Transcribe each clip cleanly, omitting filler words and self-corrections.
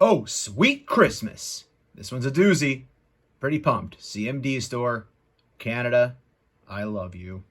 Oh, sweet Christmas. This one's a doozy. Pretty pumped. CMD store, Canada, I love you.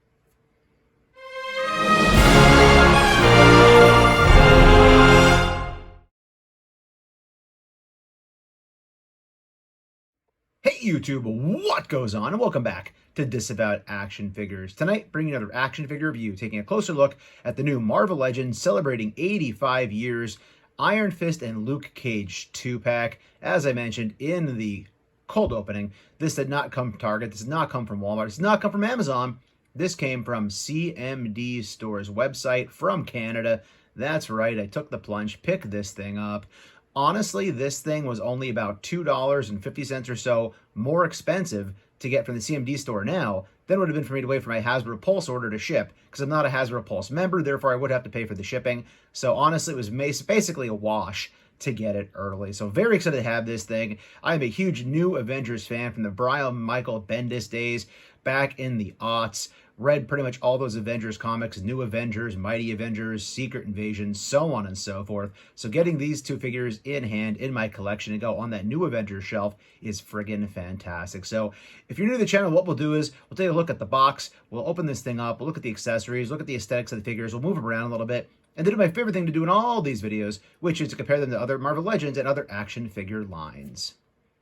Hey YouTube, what goes on? And welcome back to Disavowed Action Figures. Tonight, bringing another action figure review, taking a closer look at the new Marvel Legends celebrating 85 years Iron Fist and Luke Cage 2-pack. As I mentioned in the cold opening, this did not come from Target, this did not come from Walmart, this did not come from Amazon. This came from CMD Store's website from Canada. That's right, I took the plunge, picked this thing up. Honestly, this thing was only about $2.50 or so more expensive to get from the CMD store now than would have been for me to wait for my Hasbro Pulse order to ship, because I'm not a Hasbro Pulse member, therefore I would have to pay for the shipping. So honestly, it was basically a wash to get it early. So very excited to have this thing. I'm a huge New Avengers fan from the Brian Michael Bendis days back in the aughts. Read pretty much all those Avengers comics, New Avengers, Mighty Avengers, Secret Invasion, so on and so forth. So getting these two figures in hand in my collection and go on that New Avengers shelf is friggin' fantastic. So if you're new to the channel, what we'll do is we'll take a look at the box, we'll open this thing up, we'll look at the accessories, look at the aesthetics of the figures, we'll move them around a little bit, and then do my favorite thing to do in all these videos, which is to compare them to other Marvel Legends and other action figure lines.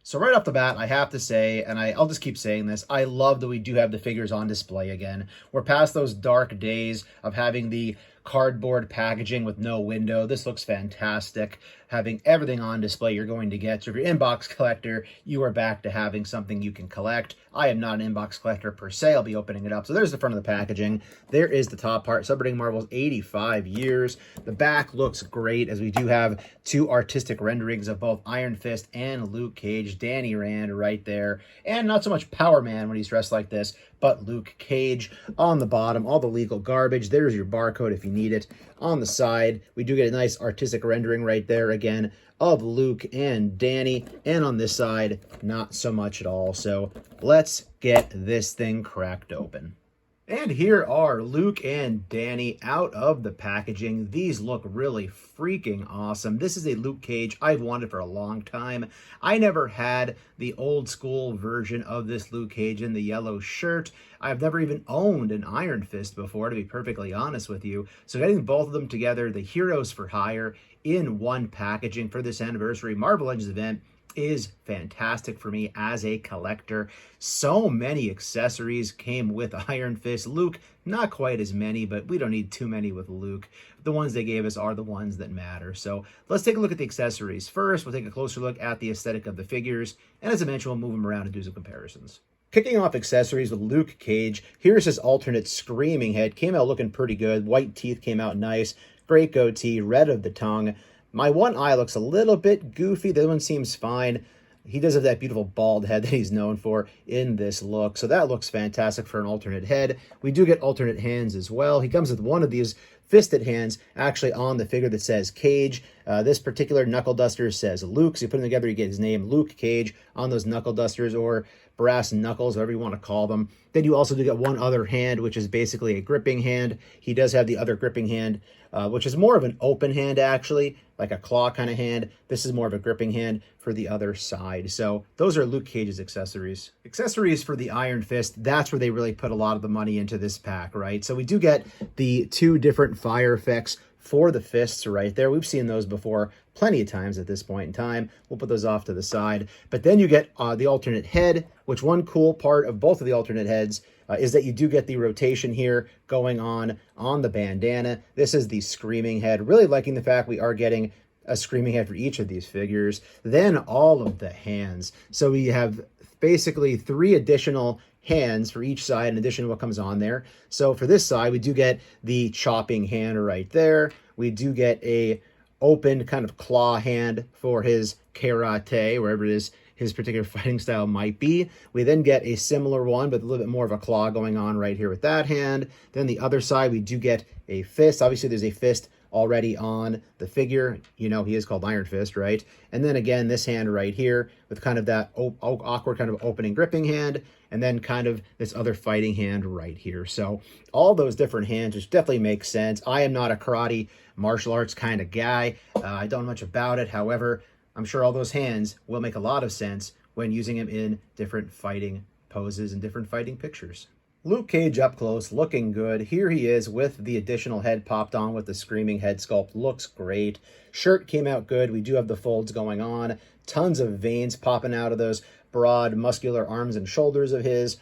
So right off the bat, I have to say, and I'll just keep saying this, I love that we do have the figures on display again. We're past those dark days of having the cardboard packaging with no window. This looks fantastic. Having everything on display you're going to get. So if you're an inbox collector, you are back to having something you can collect. I am not an inbox collector per se. I'll be opening it up. So there's the front of the packaging. There is the top part, celebrating Marvel's 85 years. The back looks great, as we do have two artistic renderings of both Iron Fist and Luke Cage. Danny Rand right there. And not so much Power Man when he's dressed like this, but Luke Cage. On the bottom, all the legal garbage. There's your barcode if you need it. On the side, we do get a nice artistic rendering right there again of Luke and Danny. And on this side, not so much at all. So let's get this thing cracked open. And here are Luke and Danny out of the packaging. These look really freaking awesome. This is a Luke Cage I've wanted for a long time. I never had the old school version of this Luke Cage in the yellow shirt. I've never even owned an Iron Fist before, to be perfectly honest with you. So getting both of them together, the Heroes for Hire, in one packaging for this anniversary Marvel Legends event is fantastic for me as a collector. So many accessories came with Iron Fist. Luke, not quite as many, but we don't need too many with Luke. The ones they gave us are the ones that matter. So let's take a look at the accessories. First, we'll take a closer look at the aesthetic of the figures, and as I mentioned, we'll move them around and do some comparisons. Kicking off accessories with Luke Cage, here's his alternate screaming head. Came out looking pretty good. White teeth came out nice. Great goatee, red of the tongue. My one eye looks a little bit goofy. The other one seems fine. He does have that beautiful bald head that he's known for in this look. So that looks fantastic for an alternate head. We do get alternate hands as well. He comes with one of these fisted hands actually on the figure that says Cage. This particular knuckle duster says Luke. So you put them together, you get his name, Luke Cage, on those knuckle dusters, or brass knuckles, whatever you want to call them. Then you also do get one other hand, which is basically a gripping hand. He does have the other gripping hand, which is more of an open hand, actually, like a claw kind of hand. This is more of a gripping hand for the other side. So those are Luke Cage's accessories. Accessories for the Iron Fist, that's where they really put a lot of the money into this pack, right? So we do get the two different fire effects for the fists right there. We've seen those before plenty of times at this point in time. We'll put those off to the side. But then you get the alternate head, which one cool part of both of the alternate heads is that you do get the rotation here going on the bandana. This is the screaming head. Really liking the fact we are getting a screaming head for each of these figures. Then all of the hands. So we have basically 3 additional hands for each side in addition to what comes on there. So for this side, we do get the chopping hand right there. We do get a open kind of claw hand for his karate, wherever it is his particular fighting style might be. We then get a similar one, but a little bit more of a claw going on right here with that hand. Then the other side, we do get a fist. Obviously, there's a fist already on the figure. You know, he is called Iron Fist, right? And then again, this hand right here with kind of that awkward kind of opening gripping hand, and then kind of this other fighting hand right here. So all those different hands, which definitely makes sense. I am not a karate martial arts kind of guy. I don't know much about it. However, I'm sure all those hands will make a lot of sense when using him in different fighting poses and different fighting pictures. Luke Cage up close, looking good. Here he is with the additional head popped on with the screaming head sculpt. Looks great. Shirt came out good. We do have the folds going on. Tons of veins popping out of those broad, muscular arms and shoulders of his.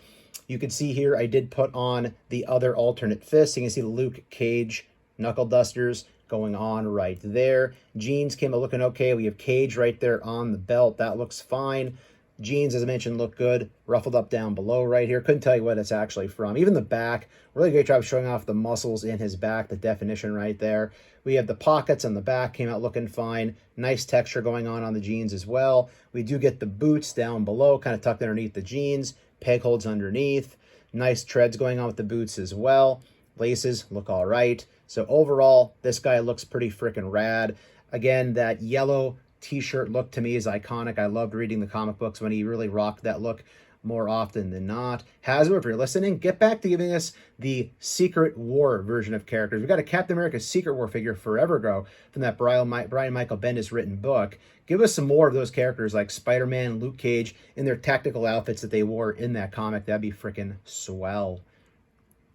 You can see here I did put on the other alternate fist. You can see the Luke Cage knuckle dusters going on right there. Jeans came out looking okay. We have Cage right there on the belt. That looks fine. Jeans, as I mentioned, look good. Ruffled up down below right here. Couldn't tell you what it's actually from. Even the back, really great job showing off the muscles in his back, the definition right there. We have the pockets on the back, came out looking fine. Nice texture going on the jeans as well. We do get the boots down below, kind of tucked underneath the jeans. Peg holds underneath. Nice treads going on with the boots as well. Laces look all right. So overall, this guy looks pretty freaking rad. Again, that yellow t-shirt look to me is iconic. I loved reading the comic books when he really rocked that look more often than not. Hasbro, if you're listening, get back to giving us the Secret War version of characters. We've got a Captain America Secret War figure forever ago from that Brian Michael Bendis written book. Give us some more of those characters like Spider-Man, Luke Cage, in their tactical outfits that they wore in that comic. That'd be freaking swell.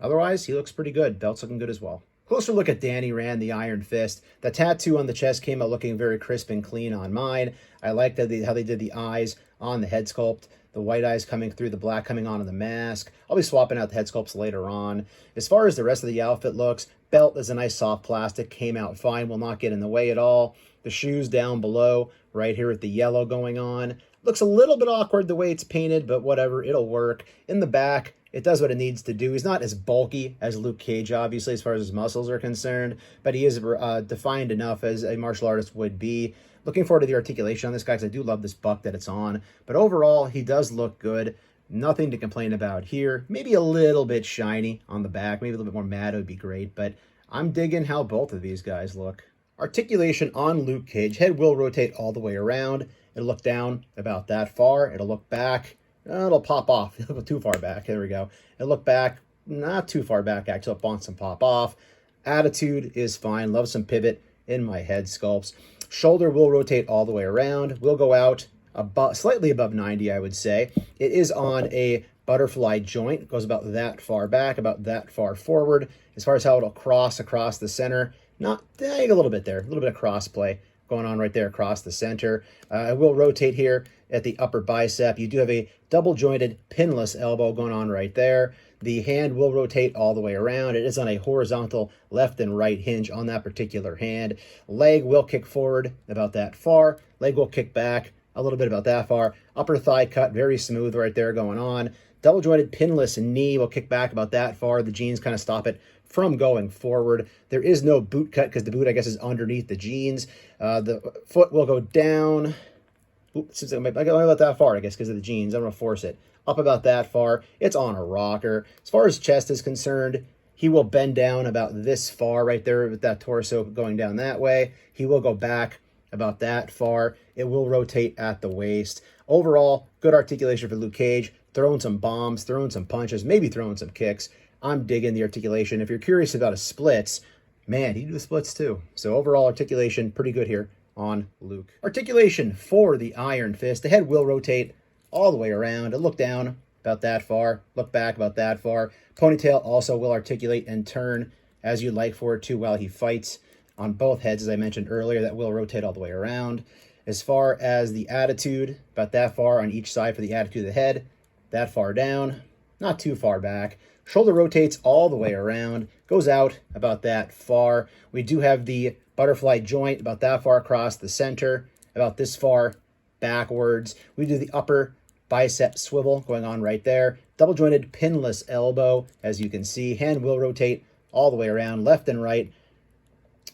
Otherwise, he looks pretty good. Belt's looking good as well. Closer look at Danny Rand, the Iron Fist. The tattoo on the chest came out looking very crisp and clean on mine. I liked how they did the eyes on the head sculpt. The white eyes coming through, the black coming on in the mask. I'll be swapping out the head sculpts later on. As far as the rest of the outfit looks, belt is a nice soft plastic. Came out fine, will not get in the way at all. The shoes down below, right here with the yellow going on. Looks a little bit awkward the way it's painted, but whatever, it'll work. In the back, it does what it needs to do. He's not as bulky as Luke Cage, obviously, as far as his muscles are concerned, but he is defined enough as a martial artist would be. Looking forward to the articulation on this guy, because I do love this buck that it's on. But overall, he does look good. Nothing to complain about here. Maybe a little bit shiny on the back. Maybe a little bit more matte would be great, but I'm digging how both of these guys look. Articulation on Luke Cage. Head will rotate all the way around. It'll look down about that far. It'll look back. It'll pop off. It'll go too far back. There we go. It'll look back. Not too far back, actually. It'll bounce and pop off. Attitude is fine. Love some pivot in my head sculpts. Shoulder will rotate all the way around. Will go out slightly above 90, I would say. It is on a butterfly joint. It goes about that far back, about that far forward. As far as how it'll cross across the center, not a little bit there. A little bit of cross play going on right there across the center. I will rotate here at the upper bicep. You do have a double jointed pinless elbow going on right there. The hand will rotate all the way around. It is on a horizontal left and right hinge on that particular hand. Leg will kick forward about that far. Leg will kick back a little bit about that far. Upper thigh cut, very smooth right there going on. Double jointed pinless knee will kick back about that far. The jeans kind of stop it from going forward. There is no boot cut because the boot, I guess, is underneath the jeans. The foot will go down. Oops, I go about that far, I guess, because of the jeans. I'm going to force it up about that far. It's on a rocker. As far as chest is concerned, he will bend down about this far right there with that torso going down that way. He will go back about that far. It will rotate at the waist. Overall, good articulation for Luke Cage. Throwing some bombs, throwing some punches, maybe throwing some kicks. I'm digging the articulation. If you're curious about his splits, man, he can do the splits too. So overall articulation, pretty good here on Luke. Articulation for the Iron Fist. The head will rotate all the way around. It'll look down about that far, look back about that far. Ponytail also will articulate and turn as you'd like for it to while he fights. On both heads, as I mentioned earlier, that will rotate all the way around. As far as the attitude, about that far on each side for the attitude of the head, that far down, not too far back. Shoulder rotates all the way around, goes out about that far. We do have the butterfly joint about that far across the center, about this far backwards. We do the upper bicep swivel going on right there. Double jointed pinless elbow, as you can see. Hand will rotate all the way around, left and right.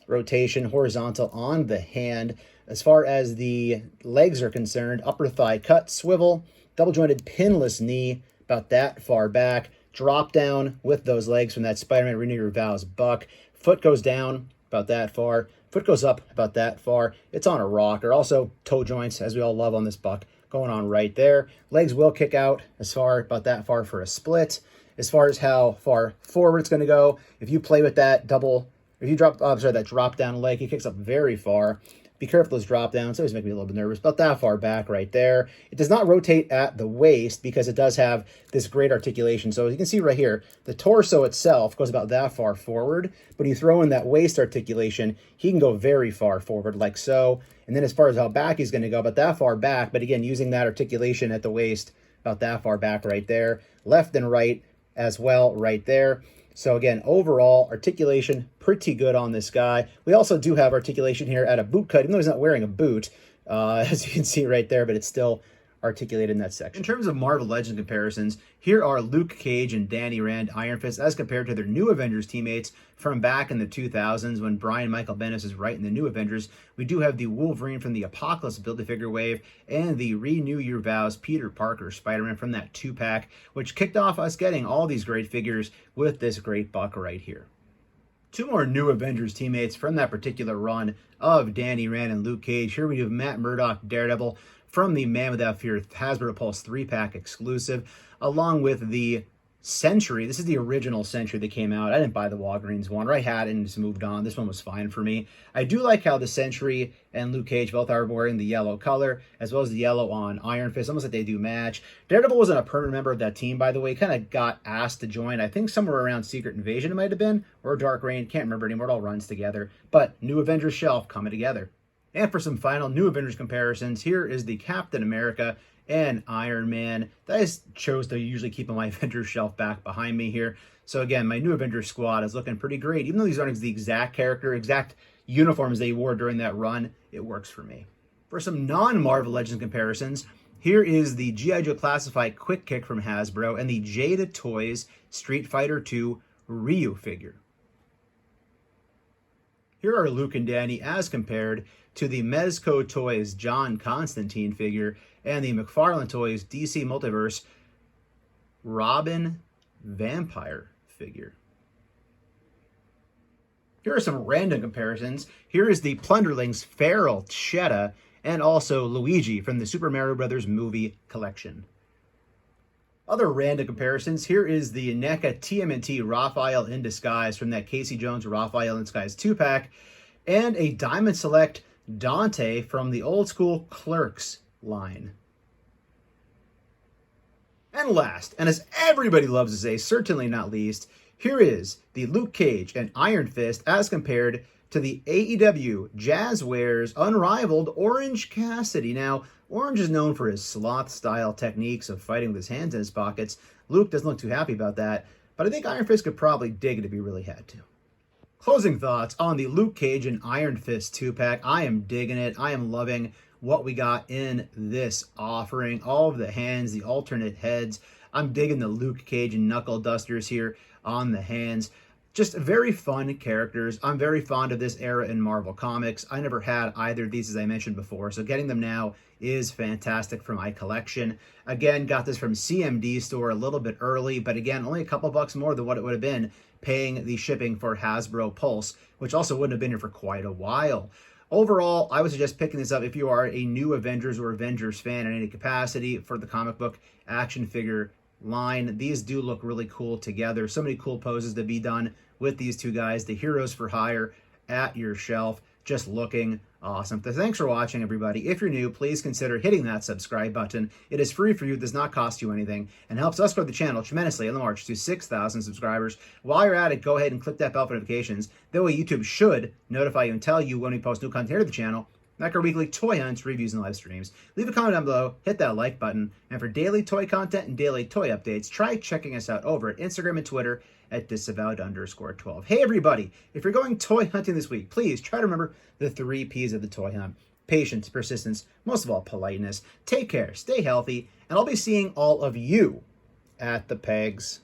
Rotation horizontal on the hand. As far as the legs are concerned, upper thigh cut, swivel, double jointed pinless knee, about that far back. Drop down with those legs from that Spider-Man Renew Your Vows buck. Foot goes down about that far. Foot goes up about that far. It's on a rocker. Also, toe joints, as we all love on this buck, going on right there. Legs will kick out as far, about that far for a split. As far as how far forward it's going to go, if you play with that that drop down leg, he kicks up very far. Be careful those drop downs. Always make me a little bit nervous. About that far back right there. It does not rotate at the waist because it does have this great articulation. So you can see right here, the torso itself goes about that far forward. But you throw in that waist articulation, he can go very far forward like so. And then as far as how back he's going to go, about that far back. But again, using that articulation at the waist, about that far back right there. Left and right as well right there. So again, overall, articulation, pretty good on this guy. We also do have articulation here at a boot cut, even though he's not wearing a boot, as you can see right there, but it's still articulated in that section. In terms of Marvel Legends comparisons, here are Luke Cage and Danny Rand Iron Fist as compared to their New Avengers teammates from back in the 2000s when Brian Michael Bendis is writing the New Avengers. We do have the Wolverine from the Apocalypse Build-A-Figure wave and the Renew Your Vows Peter Parker Spider-Man from that 2-pack, which kicked off us getting all these great figures with this great buck right here. Two more New Avengers teammates from that particular run of Danny Rand and Luke Cage. Here we do Matt Murdock, Daredevil, from the Man Without Fear Hasbro Pulse 3-pack exclusive, along with the Sentry. This is the original Sentry that came out. I didn't buy the Walgreens one, or I had it and just moved on. This one was fine for me. I do like how the Sentry and Luke Cage both are wearing the yellow color, as well as the yellow on Iron Fist, almost like they do match. Daredevil wasn't a permanent member of that team, by the way. Kind of got asked to join, I think somewhere around Secret Invasion it might have been, or Dark Reign, can't remember anymore. It all runs together. But New Avengers shelf coming together. And for some final New Avengers comparisons, here is the Captain America and Iron Man. I just chose to usually keep on my Avengers shelf back behind me here. So again, my New Avengers squad is looking pretty great. Even though these aren't the exact character, exact uniforms they wore during that run, it works for me. For some non-Marvel Legends comparisons, here is the G.I. Joe Classified Quick Kick from Hasbro and the Jada Toys Street Fighter 2 Ryu figure. Here are Luke and Danny as compared to the Mezco Toys John Constantine figure and the McFarlane Toys DC Multiverse Robin Vampire figure. Here are some random comparisons. Here is the Plunderlings Feral Cheetah and also Luigi from the Super Mario Bros. Movie collection. Other random comparisons, here is the NECA TMNT Raphael in Disguise from that Casey Jones Raphael in Disguise 2-pack, and a Diamond Select Dante from the old school Clerks line. And last, and as everybody loves to say, certainly not least, here is the Luke Cage and Iron Fist as compared to the AEW Jazzwares unrivaled Orange Cassidy. Now, Orange is known for his sloth-style techniques of fighting with his hands in his pockets. Luke doesn't look too happy about that, but I think Iron Fist could probably dig it if he really had to. Closing thoughts on the Luke Cage and Iron Fist 2-pack. I am digging it. I am loving what we got in this offering. All of the hands, the alternate heads. I'm digging the Luke Cage and Knuckle Dusters here on the hands. Just very fun characters. I'm very fond of this era in Marvel Comics. I never had either of these, as I mentioned before, so getting them now is fantastic for my collection. Again, got this from CMD store a little bit early, but again, only a couple bucks more than what it would have been paying the shipping for Hasbro Pulse, which also wouldn't have been here for quite a while. Overall, I would suggest picking this up if you are a new Avengers or Avengers fan in any capacity for the comic book action figure line. These do look really cool together. So many cool poses to be done with these two guys, the heroes for hire at your shelf. Just looking awesome. So thanks for watching, everybody. If you're new, please consider hitting that subscribe button. It is free for you, does not cost you anything, and helps us grow the channel tremendously on the march to 6,000 subscribers. While you're at it, go ahead and click that bell for notifications. That way YouTube should notify you and tell you when we post new content here to the channel, like our weekly toy hunts, reviews, and live streams. Leave a comment down below, hit that like button, and for daily toy content and daily toy updates, try checking us out over at Instagram and Twitter at Disavowed_12. Hey everybody, if you're going toy hunting this week, please try to remember the 3 P's of the toy hunt. Patience, persistence, most of all politeness. Take care, stay healthy, and I'll be seeing all of you at the pegs.